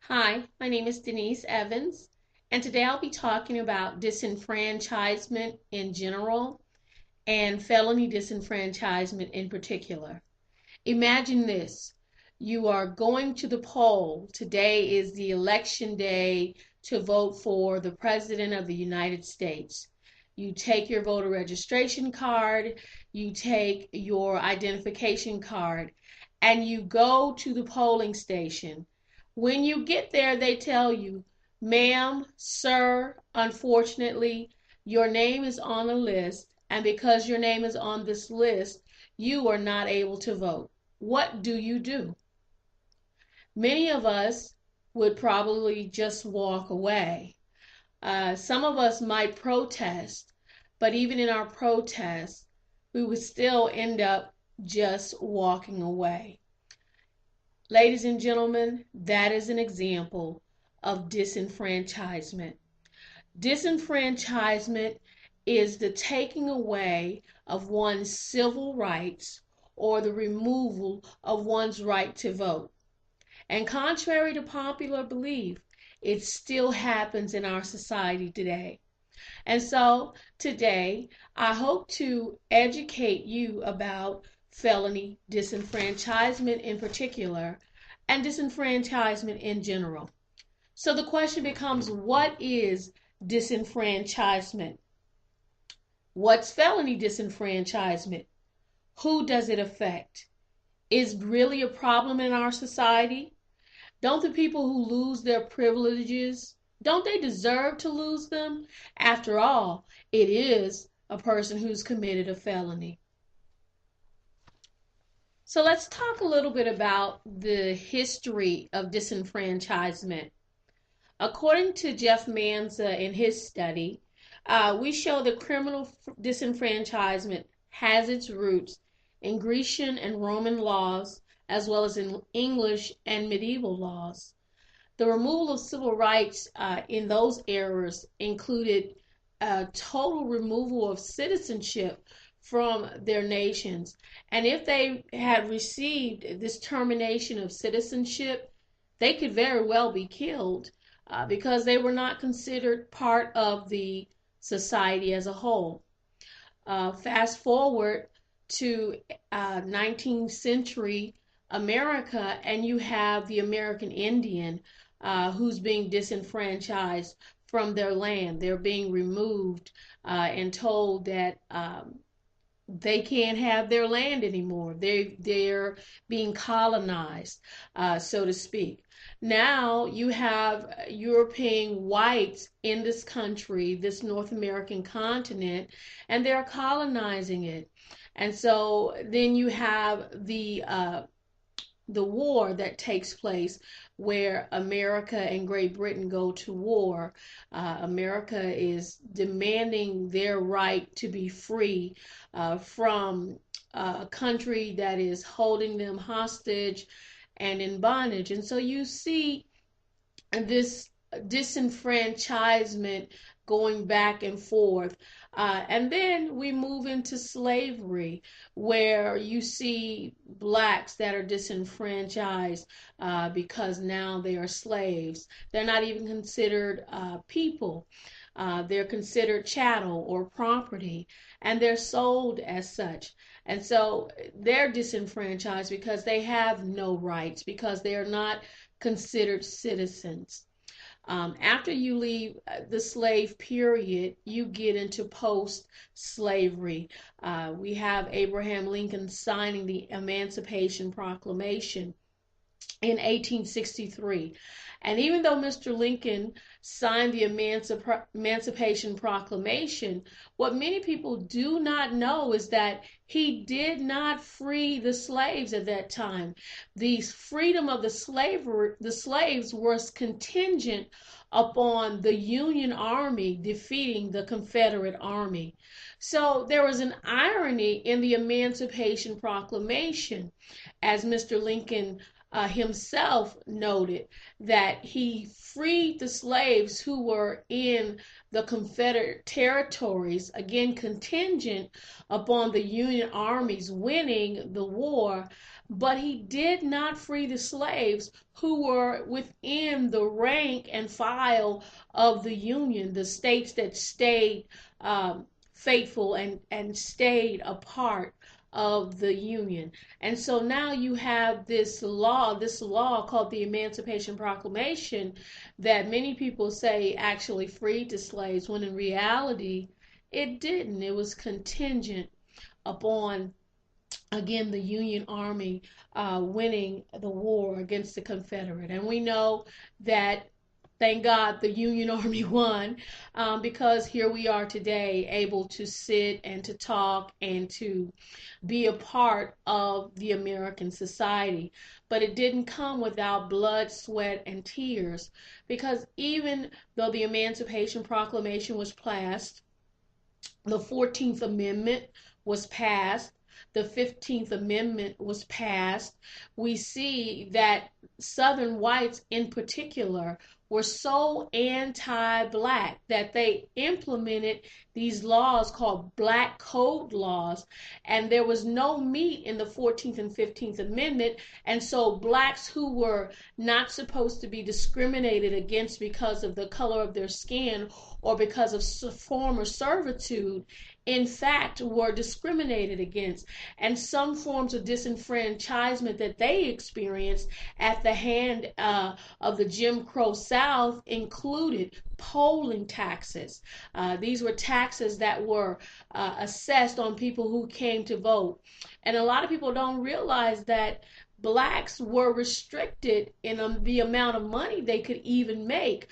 Hi, my name is Denise Evans, and today I'll be talking about disenfranchisement in general and felony disenfranchisement in particular. Imagine this. You are going to the poll. Today is the election day to vote for the President of the United States. You take your voter registration card, you take your identification card, and you go to the polling station. When you get there, they tell you, ma'am, sir, unfortunately, your name is on a list, and because your name is on this list, you are not able to vote. What do you do? Many of us would probably just walk away. Some of us might protest, but even in our protest, we would still end up just walking away. Ladies and gentlemen, that is an example of disenfranchisement. Disenfranchisement is the taking away of one's civil rights or the removal of one's right to vote. And contrary to popular belief, it still happens in our society today. And so today, I hope to educate you about felony disenfranchisement in particular and disenfranchisement in general. So the question becomes, what is disenfranchisement? What's felony disenfranchisement? Who does it affect? Is really a problem in our society? Don't the people who lose their privileges, don't they deserve to lose them? After all, it is a person who's committed a felony. So let's talk a little bit about the history of disenfranchisement. According to Jeff Manza in his study, we show that criminal disenfranchisement has its roots in Grecian and Roman laws, as well as in English and medieval laws. The removal of civil rights in those eras included total removal of citizenship from their nations. And if they had received this termination of citizenship, they could very well be killed because they were not considered part of the society as a whole. Fast forward to 19th century America, and you have the American Indian who's being disenfranchised from their land. They're being removed and told that they can't have their land anymore. They're being colonized, so to speak. Now you have European whites in this country, this North American continent, and they're colonizing it. And so then you have the war that takes place where America and Great Britain go to war. America is demanding their right to be free from a country that is holding them hostage and in bondage. And so you see this disenfranchisement going back and forth. And then we move into slavery, where you see blacks that are disenfranchised because now they are slaves. They're not even considered people. They're considered chattel or property, and they're sold as such. And so they're disenfranchised because they have no rights, because they are not considered citizens. After you leave the slave period, you get into post-slavery. We have Abraham Lincoln signing the Emancipation Proclamation in 1863. And even though Mr. Lincoln signed the Emancipation Proclamation, what many people do not know is that he did not free the slaves at that time. The freedom of the slaves was contingent upon the Union Army defeating the Confederate Army. So there was an irony in the Emancipation Proclamation, as Mr. Lincoln himself noted that he freed the slaves who were in the Confederate territories, again contingent upon the Union armies winning the war, but he did not free the slaves who were within the rank and file of the Union, the states that stayed faithful and stayed a part of the Union. And so now you have this law called the Emancipation Proclamation that many people say actually freed the slaves, when in reality it didn't. It was contingent upon, again, the Union Army winning the war against the Confederate. And we know that, thank God, the Union Army won, because here we are today, able to sit and to talk and to be a part of the American society. But it didn't come without blood, sweat, and tears, because even though the Emancipation Proclamation was passed, the 14th Amendment was passed, the 15th Amendment was passed, we see that Southern whites in particular were so anti-black that they implemented these laws called Black Code laws, and there was no meat in the 14th and 15th Amendment, and so blacks who were not supposed to be discriminated against because of the color of their skin or because of former servitude, in fact, were discriminated against. And some forms of disenfranchisement that they experienced at the hand of the Jim Crow South included polling taxes. These were taxes that were assessed on people who came to vote. And a lot of people don't realize that blacks were restricted in the amount of money they could even make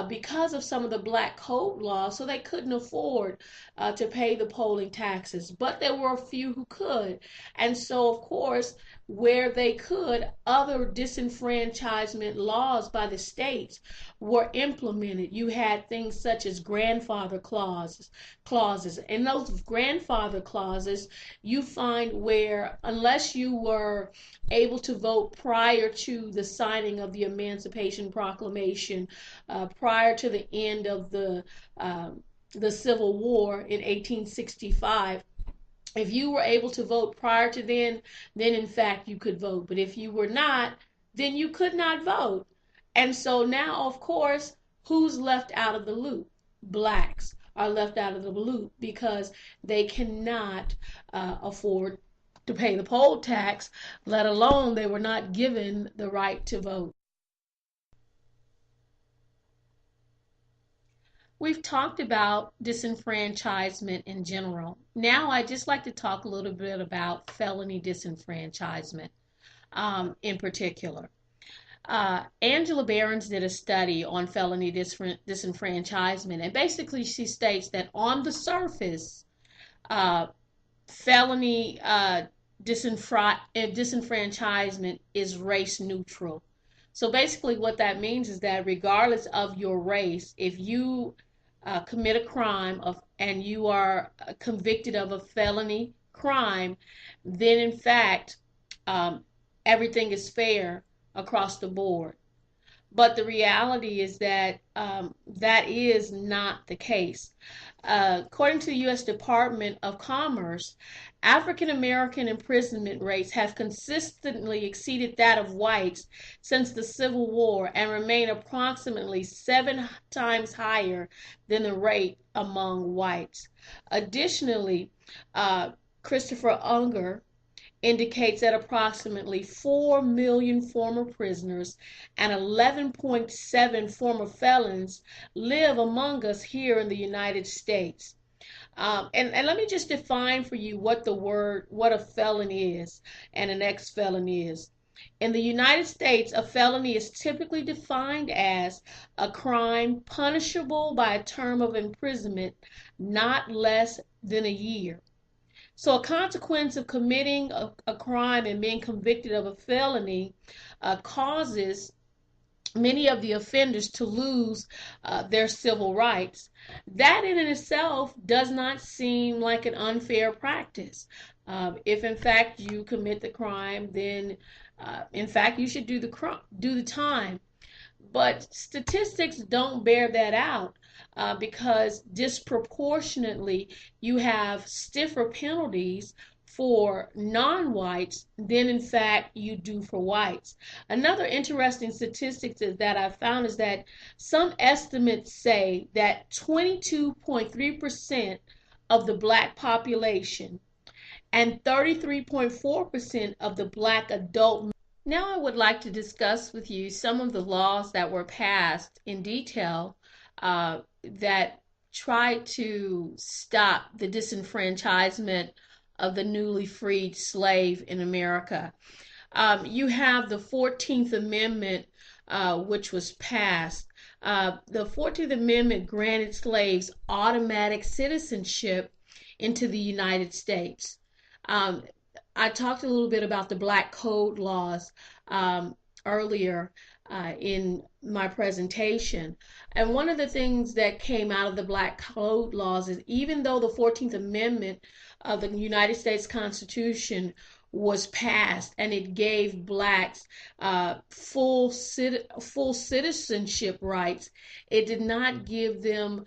because of some of the Black Code laws, so they couldn't afford to pay the polling taxes. But there were a few who could. And so, of course, where they could, other disenfranchisement laws by the states were implemented. You had things such as grandfather clauses. In those grandfather clauses, you find where, unless you were able to vote prior to the signing of the Emancipation Proclamation, prior to the end of the Civil War in 1865, if you were able to vote prior to then in fact you could vote. But if you were not, then you could not vote. And so now, of course, who's left out of the loop? Blacks are left out of the loop because they cannot afford to pay the poll tax, let alone they were not given the right to vote. We've talked about disenfranchisement in general. Now I'd just like to talk a little bit about felony disenfranchisement in particular. Angela Behrens did a study on felony disenfranchisement, and basically she states that on the surface, felony disenfranchisement is race neutral. So basically what that means is that regardless of your race, if you commit a crime and you are convicted of a felony crime, then in fact everything is fair across the board. But the reality is that that is not the case. According to the U.S. Department of Commerce, African American imprisonment rates have consistently exceeded that of whites since the Civil War and remain approximately 7 times higher than the rate among whites. Additionally, Christopher Unger indicates that approximately 4 million former prisoners and 11.7 former felons live among us here in the United States. And let me just define for you what a felony is and an ex-felon is. In the United States, a felony is typically defined as a crime punishable by a term of imprisonment not less than a year. So a consequence of committing a crime and being convicted of a felony causes many of the offenders to lose their civil rights. That in itself does not seem like an unfair practice. If in fact you commit the crime, then In fact, you should do the time. But statistics don't bear that out because disproportionately you have stiffer penalties for non-whites than in fact you do for whites. Another interesting statistic that I found is that some estimates say that 22.3% of the black population and 33.4% of the black adult. Now I would like to discuss with you some of the laws that were passed in detail that try to stop the disenfranchisement of the newly freed slave in America. You have the 14th Amendment, which was passed. The 14th Amendment granted slaves automatic citizenship into the United States. Um, I talked a little bit about the Black Code laws earlier in my presentation. And one of the things that came out of the Black Code laws is even though the 14th Amendment of the United States Constitution was passed and it gave blacks full citizenship rights, it did not give them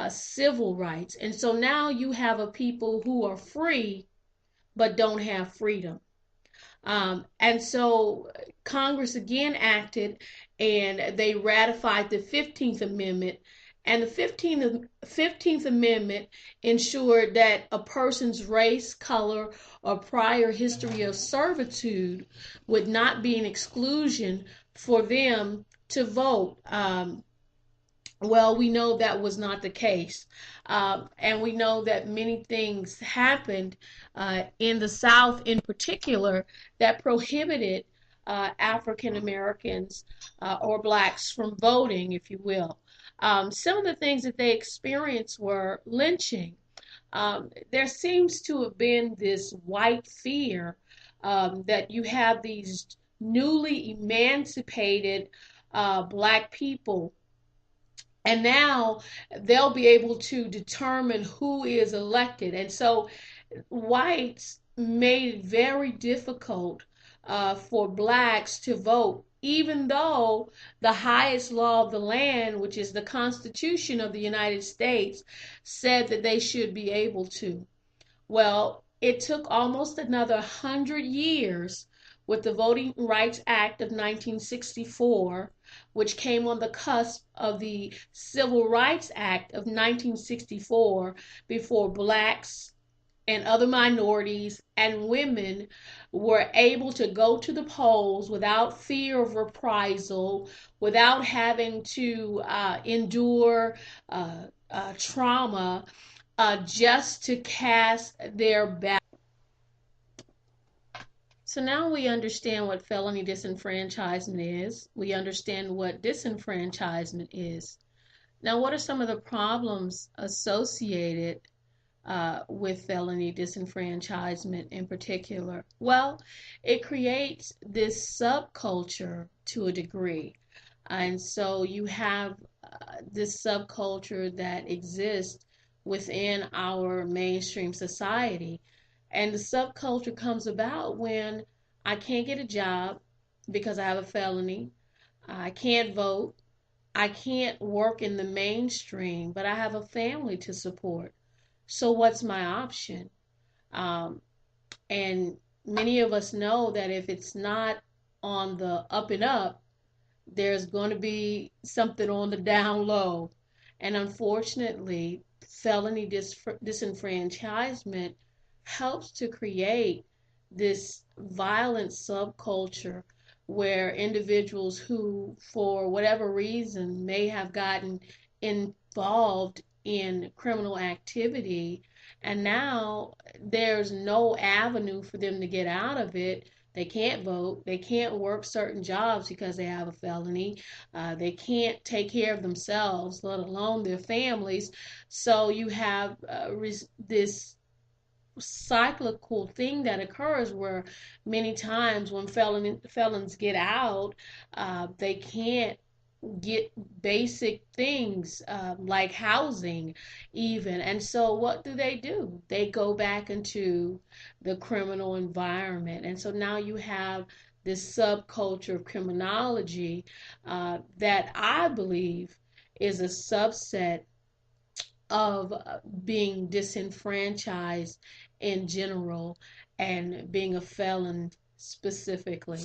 civil rights. And so now you have a people who are free but don't have freedom. And so Congress again acted and they ratified the 15th Amendment. And the 15th Amendment ensured that a person's race, color, or prior history of servitude would not be an exclusion for them to vote. Well, we know that was not the case. And we know that many things happened in the South in particular that prohibited African Americans or blacks from voting, if you will. Some of the things that they experienced were lynching. There seems to have been this white fear that you have these newly emancipated black people, and now they'll be able to determine who is elected. And so whites made it very difficult for blacks to vote, even though the highest law of the land, which is the Constitution of the United States, said that they should be able to. Well, it took almost another 100 years with the Voting Rights Act of 1964, which came on the cusp of the Civil Rights Act of 1964, before blacks and other minorities and women were able to go to the polls without fear of reprisal, without having to endure trauma, just to cast their ballot. So now we understand what felony disenfranchisement is. We understand what disenfranchisement is. Now, what are some of the problems associated with felony disenfranchisement in particular? Well, it creates this subculture to a degree. And so you have this subculture that exists within our mainstream society. And the subculture comes about when I can't get a job because I have a felony. I can't vote. I can't work in the mainstream, but I have a family to support. So what's my option? And many of us know that if it's not on the up and up, there's going to be something on the down low. And unfortunately, felony disenfranchisement helps to create this violent subculture where individuals who, for whatever reason, may have gotten involved in criminal activity, and now there's no avenue for them to get out of it. They can't vote. They can't work certain jobs because they have a felony. They can't take care of themselves, let alone their families. So you have this cyclical thing that occurs where many times when felons get out, they can't get basic things like housing even. And so what do? They go back into the criminal environment. And so now you have this subculture of criminology that I believe is a subset of being disenfranchised in general and being a felon specifically.